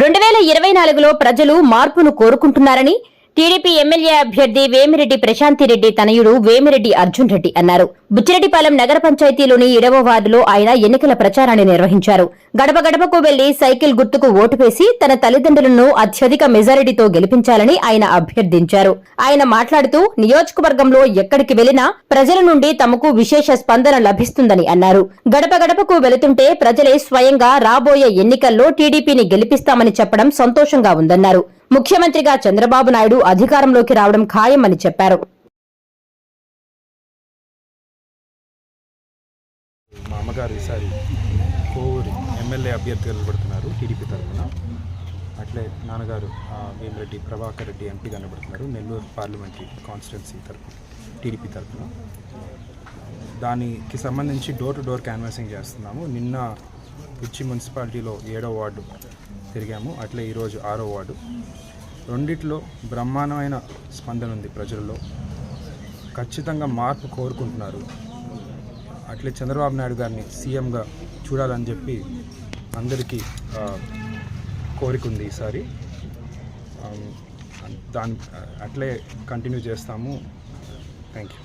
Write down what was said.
2024లో ప్రజలు మార్పును కోరుకుంటున్నారని TDP MLA అభ్యర్థి వేమిరెడ్డి ప్రశాంతిరెడ్డి తనయుడు వేమిరెడ్డి అర్జున్ రెడ్డి అన్నారు. బుచ్చిరెడ్డిపాలెం నగర పంచాయతీలోని 7వ వార్డులో ఆయన ఎన్నికల ప్రచారాన్ని నిర్వహించారు. గడప గడపకు వెళ్లి సైకిల్ గుర్తుకు ఓటు వేసి తన తల్లిదండ్రులను అత్యధిక మెజారిటీతో గెలిపించాలని ఆయన అభ్యర్థించారు. ఆయన మాట్లాడుతూ నియోజకవర్గంలో ఎక్కడికి వెళ్లినా ప్రజల నుండి తమకు విశేష స్పందన లభిస్తుందని అన్నారు. గడప గడపకు వెళుతుంటే ప్రజలే స్వయంగా రాబోయే ఎన్నికల్లో టీడీపీని గెలిపిస్తామని చెప్పడం సంతోషంగా ఉందన్నారు. ముఖ్యమంత్రిగా చంద్రబాబు నాయుడు అధికారంలోకి రావడం ఖాయమని చెప్పారు. మా అమ్మగారు ఈసారి కోవూరు ఎమ్మెల్యే అభ్యర్థిగా నిలబడుతున్నారు టీడీపీ తరఫున. అట్లే నాన్నగారు వేమిరెడ్డి ప్రభాకర్ రెడ్డి ఎంపీగా నిలబడుతున్నారు నెల్లూరు పార్లమెంటరీ కాన్స్టిట్యున్సీ తరఫున టీడీపీ తరఫున. దానికి సంబంధించి డోర్ టు డోర్ క్యాన్వాసింగ్ చేస్తున్నాము. నిన్న బుచ్చి మున్సిపాలిటీలో 7వ వార్డు తిరిగాము, అట్లే ఈరోజు 6వ వార్డు. రెండిట్లో బ్రహ్మాండమైన స్పందన ఉంది ప్రజల్లో. ఖచ్చితంగా మార్పు కోరుకుంటున్నారు. అట్లే చంద్రబాబు నాయుడు గారిని సీఎంగా చూడాలని చెప్పి అందరికీ కోరిక ఉంది ఈసారి. అట్లే కంటిన్యూ చేస్తాము. Thank you.